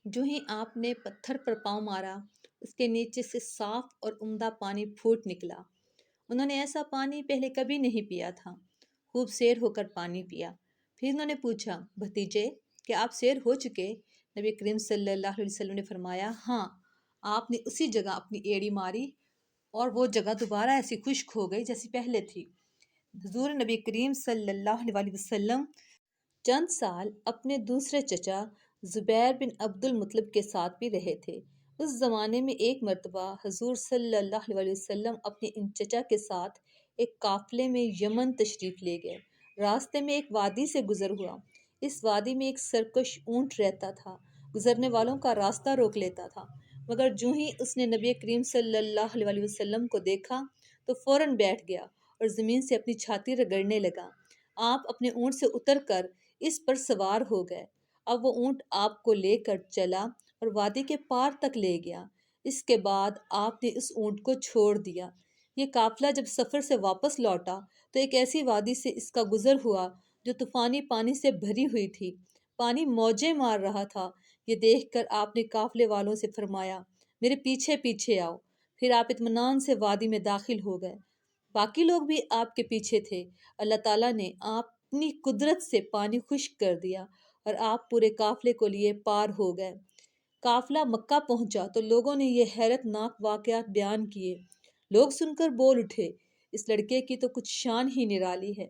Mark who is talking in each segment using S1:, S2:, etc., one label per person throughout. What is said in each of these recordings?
S1: جو ہی آپ نے پتھر پر پاؤں مارا، اس کے نیچے سے صاف اور عمدہ پانی پھوٹ نکلا۔ انہوں نے ایسا پانی پہلے کبھی نہیں پیا تھا۔ خوب سیر ہو کر پانی پیا۔ پھر انہوں نے پوچھا، بھتیجے، کیا آپ سیر ہو چکے؟ نبی کریم صلی اللہ علیہ وسلم نے فرمایا، ہاں۔ آپ نے اسی جگہ اپنی ایڑی ماری اور وہ جگہ دوبارہ ایسی خشک ہو گئی جیسی پہلے تھی۔ حضور نبی کریم صلی اللہ علیہ وسلم چند سال اپنے دوسرے چچا زبیر بن عبد المطلب کے ساتھ بھی رہے تھے۔ اس زمانے میں ایک مرتبہ حضور صلی اللہ علیہ وسلم اپنے ان چچا کے ساتھ ایک قافلے میں یمن تشریف لے گئے۔ راستے میں ایک وادی سے گزر ہوا۔ اس وادی میں ایک سرکش اونٹ رہتا تھا، گزرنے والوں کا راستہ روک لیتا تھا، مگر جو ہی اس نے نبی کریم صلی اللہ علیہ وسلم کو دیکھا تو فوراً بیٹھ گیا اور زمین سے اپنی چھاتی رگڑنے لگا۔ آپ اپنے اونٹ سے اتر کر اس پر سوار ہو گئے۔ اب وہ اونٹ آپ کو لے کر چلا اور وادی کے پار تک لے گیا۔ اس کے بعد آپ نے اس اونٹ کو چھوڑ دیا۔ یہ قافلہ جب سفر سے واپس لوٹا تو ایک ایسی وادی سے اس کا گزر ہوا جو طوفانی پانی سے بھری ہوئی تھی۔ پانی موجیں مار رہا تھا۔ یہ دیکھ کر آپ نے قافلے والوں سے فرمایا، میرے پیچھے پیچھے آؤ۔ پھر آپ اطمینان سے وادی میں داخل ہو گئے۔ باقی لوگ بھی آپ کے پیچھے تھے۔ اللہ تعالیٰ نے اپنی قدرت سے پانی خشک کر دیا اور آپ پورے قافلے کو لیے پار ہو گئے۔ قافلہ مکہ پہنچا تو لوگوں نے یہ حیرت ناک واقعات بیان کیے۔ لوگ سن کر بول اٹھے، اس لڑکے کی تو کچھ شان ہی نرالی ہے۔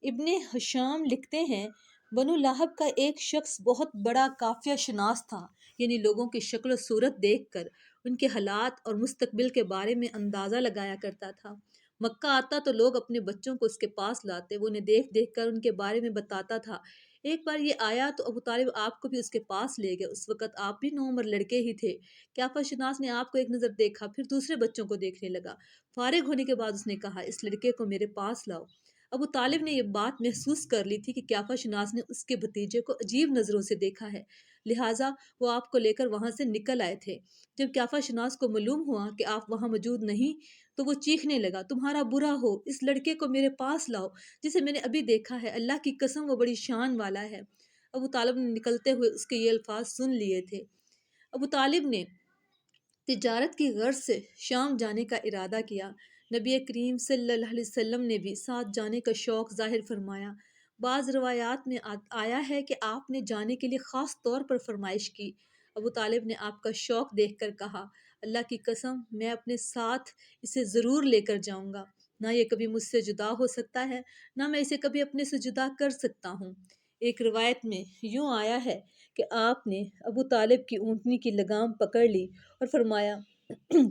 S1: ابن ہشام لکھتے ہیں، بنو لہب کا ایک شخص بہت بڑا قافیہ شناس تھا، یعنی لوگوں کی شکل و صورت دیکھ کر ان کے حالات اور مستقبل کے بارے میں اندازہ لگایا کرتا تھا۔ مکہ آتا تو لوگ اپنے بچوں کو اس کے پاس لاتے، وہ انہیں دیکھ دیکھ کر ان کے بارے میں بتاتا تھا۔ ایک بار یہ آیا تو ابو طالب آپ کو بھی اس کے پاس لے گئے۔ اس وقت آپ بھی 9 عمر لڑکے ہی تھے۔ قیافہ شناس نے آپ کو ایک نظر دیکھا، پھر دوسرے بچوں کو دیکھنے لگا۔ فارغ ہونے کے بعد اس نے کہا، اس لڑکے کو میرے پاس لاؤ۔ ابو طالب نے یہ بات محسوس کر لی تھی کہ قیافہ شناس نے اس کے بھتیجے کو عجیب نظروں سے دیکھا ہے، لہٰذا وہ آپ کو لے کر وہاں سے نکل آئے تھے۔ جب قیافہ شناس کو معلوم ہوا کہ آپ وہاں موجود نہیں تو وہ چیخنے لگا، تمہارا برا ہو، اس لڑکے کو میرے پاس لاؤ جسے میں نے ابھی دیکھا ہے، اللہ کی قسم وہ بڑی شان والا ہے۔ ابو طالب نے نکلتے ہوئے اس کے یہ الفاظ سن لیے تھے۔ ابو طالب نے تجارت کی غرض سے شام جانے کا ارادہ کیا۔ نبی کریم صلی اللہ علیہ وسلم نے بھی ساتھ جانے کا شوق ظاہر فرمایا۔ بعض روایات میں آیا ہے کہ آپ نے جانے کے لیے خاص طور پر فرمائش کی۔ ابو طالب نے آپ کا شوق دیکھ کر کہا، اللہ کی قسم میں اپنے ساتھ اسے ضرور لے کر جاؤں گا، نہ یہ کبھی مجھ سے جدا ہو سکتا ہے، نہ میں اسے کبھی اپنے سے جدا کر سکتا ہوں۔ ایک روایت میں یوں آیا ہے کہ آپ نے ابو طالب کی اونٹنی کی لگام پکڑ لی اور فرمایا،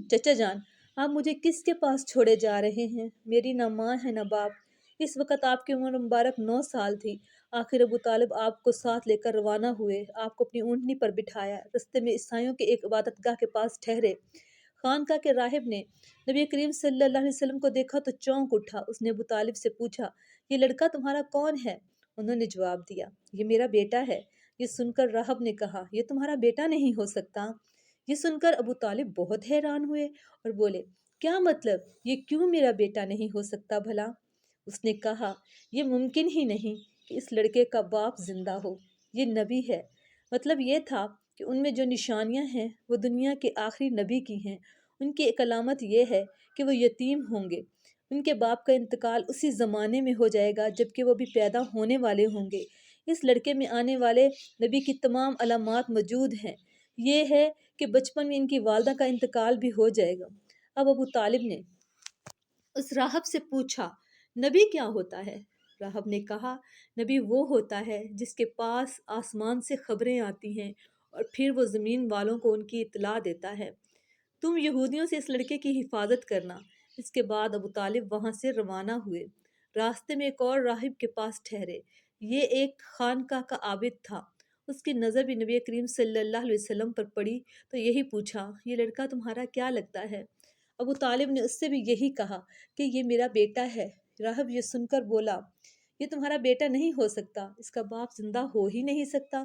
S1: چچا جان، آپ مجھے کس کے پاس چھوڑے جا رہے ہیں؟ میری نہ ماں ہے نہ باپ۔ اس وقت آپ کی عمر مبارک 9 سال تھی۔ آخر ابو طالب آپ کو ساتھ لے کر روانہ ہوئے، آپ کو اپنی اونٹنی پر بٹھایا، رستے میں عیسائیوں کے ایک عبادت گاہ کے پاس ٹھہرے۔ خانقاہ کے راہب نے نبی کریم صلی اللہ علیہ وسلم کو دیکھا تو چونک اٹھا۔ اس نے ابو طالب سے پوچھا، یہ لڑکا تمہارا کون ہے؟ انہوں نے جواب دیا، یہ میرا بیٹا ہے۔ یہ سن کر راہب نے کہا، یہ تمہارا بیٹا نہیں ہو سکتا۔ یہ سن کر ابو طالب بہت حیران ہوئے اور بولے، کیا مطلب؟ یہ کیوں میرا بیٹا نہیں ہو سکتا بھلا؟ اس نے کہا، یہ ممکن ہی نہیں کہ اس لڑکے کا باپ زندہ ہو، یہ نبی ہے۔ مطلب یہ تھا کہ ان میں جو نشانیاں ہیں وہ دنیا کے آخری نبی کی ہیں۔ ان کی ایک علامت یہ ہے کہ وہ یتیم ہوں گے، ان کے باپ کا انتقال اسی زمانے میں ہو جائے گا جبکہ وہ بھی پیدا ہونے والے ہوں گے۔ اس لڑکے میں آنے والے نبی کی تمام علامات موجود ہیں۔ یہ ہے کہ بچپن میں ان کی والدہ کا انتقال بھی ہو جائے گا۔ اب ابو طالب نے اس راہب سے پوچھا، نبی کیا ہوتا ہے؟ راہب نے کہا، نبی وہ ہوتا ہے جس کے پاس آسمان سے خبریں آتی ہیں اور پھر وہ زمین والوں کو ان کی اطلاع دیتا ہے۔ تم یہودیوں سے اس لڑکے کی حفاظت کرنا۔ اس کے بعد ابو طالب وہاں سے روانہ ہوئے۔ راستے میں ایک اور راہب کے پاس ٹھہرے۔ یہ ایک خانقاہ کا عابد تھا۔ اس کی نظر بھی نبی کریم صلی اللہ علیہ وسلم پر پڑی تو یہی پوچھا، یہ لڑکا تمہارا کیا لگتا ہے؟ ابو طالب نے اس سے بھی یہی کہا کہ یہ میرا بیٹا ہے۔ راہب یہ سن کر بولا، یہ تمہارا بیٹا نہیں ہو سکتا، اس کا باپ زندہ ہو ہی نہیں سکتا۔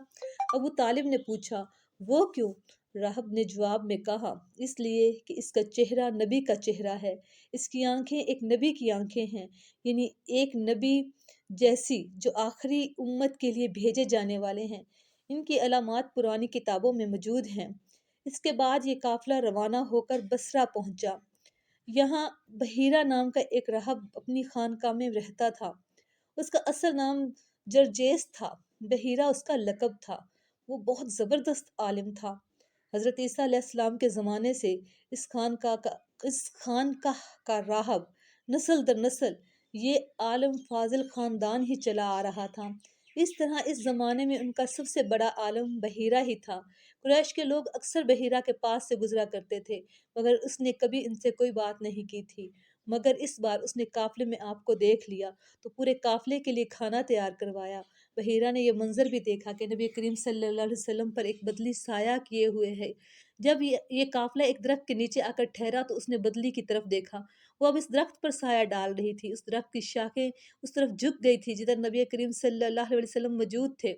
S1: ابو طالب نے پوچھا، وہ کیوں؟ راہب نے جواب میں کہا، اس لیے کہ اس کا چہرہ نبی کا چہرہ ہے، اس کی آنکھیں ایک نبی کی آنکھیں ہیں، یعنی ایک نبی جیسی جو آخری امت کے لیے بھیجے جانے والے ہیں۔ ان کی علامات پرانی کتابوں میں موجود ہیں۔ اس کے بعد یہ قافلہ روانہ ہو کر بصرہ پہنچا۔ یہاں بحیرہ نام کا ایک راہب اپنی خانقاہ میں رہتا تھا۔ اس کا اصل نام جرجیس تھا، بحیرہ اس کا لقب تھا۔ وہ بہت زبردست عالم تھا۔ حضرت عیسیٰ علیہ السلام کے زمانے سے اس خانقاہ کا راہب نسل در نسل یہ عالم فاضل خاندان ہی چلا آ رہا تھا۔ اس طرح اس زمانے میں ان کا سب سے بڑا عالم بحیرہ ہی تھا۔ قریش کے لوگ اکثر بحیرہ کے پاس سے گزرا کرتے تھے، مگر اس نے کبھی ان سے کوئی بات نہیں کی تھی۔ مگر اس بار اس نے قافلے میں آپ کو دیکھ لیا تو پورے قافلے کے لیے کھانا تیار کروایا۔ بحیرہ نے یہ منظر بھی دیکھا کہ نبی کریم صلی اللہ علیہ وسلم پر ایک بدلی سایہ کیے ہوئے ہے۔ جب یہ قافلہ ایک درخت کے نیچے آ کر ٹھہرا تو اس نے بدلی کی طرف دیکھا۔ وہ اب اس درخت پر سایہ ڈال رہی تھی۔ اس درخت کی شاخیں اس طرف جھک گئی تھی جدھر نبی کریم صلی اللہ علیہ وسلم موجود تھے۔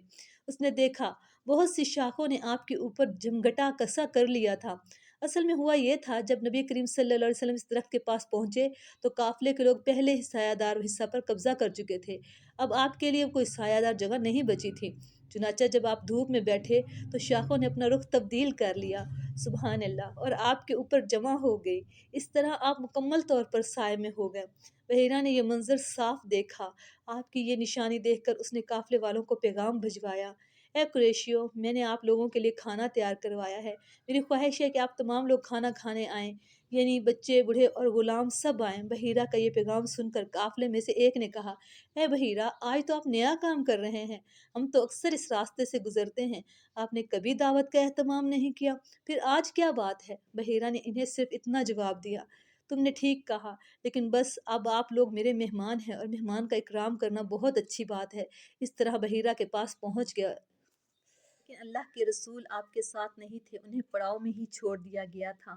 S1: اس نے دیکھا بہت سی شاخوں نے آپ کے اوپر جمگٹا کسا کر لیا تھا۔ اصل میں ہوا یہ تھا، جب نبی کریم صلی اللہ علیہ وسلم اس درخت کے پاس پہنچے تو قافلے کے لوگ پہلے ہی سایہ دار حصہ پر قبضہ کر چکے تھے۔ اب آپ کے لیے کوئی سایہ دار جگہ نہیں بچی تھی۔ چنانچہ جب آپ دھوپ میں بیٹھے تو شاخوں نے اپنا رخ تبدیل کر لیا، سبحان اللہ، اور آپ کے اوپر جمع ہو گئی۔ اس طرح آپ مکمل طور پر سائے میں ہو گئے۔ بحیرہ نے یہ منظر صاف دیکھا۔ آپ کی یہ نشانی دیکھ کر اس نے قافلے والوں کو پیغام بھجوایا: اے قریشیو، میں نے آپ لوگوں کے لیے کھانا تیار کروایا ہے۔ میری خواہش ہے کہ آپ تمام لوگ کھانا کھانے آئیں، یعنی بچے، بوڑھے اور غلام سب آئیں۔ بحیرہ کا یہ پیغام سن کر قافلے میں سے ایک نے کہا: اے بحیرہ، آج تو آپ نیا کام کر رہے ہیں۔ ہم تو اکثر اس راستے سے گزرتے ہیں، آپ نے کبھی دعوت کا اہتمام نہیں کیا، پھر آج کیا بات ہے؟ بحیرہ نے انہیں صرف اتنا جواب دیا: تم نے ٹھیک کہا، لیکن بس اب آپ لوگ میرے مہمان ہیں اور مہمان کا اکرام کرنا بہت اچھی بات ہے۔ اس طرح بحیرہ کے پاس پہنچ گیا، لیکن اللہ کے رسول آپ کے ساتھ نہیں تھے، انہیں پڑاؤ میں ہی چھوڑ دیا گیا تھا۔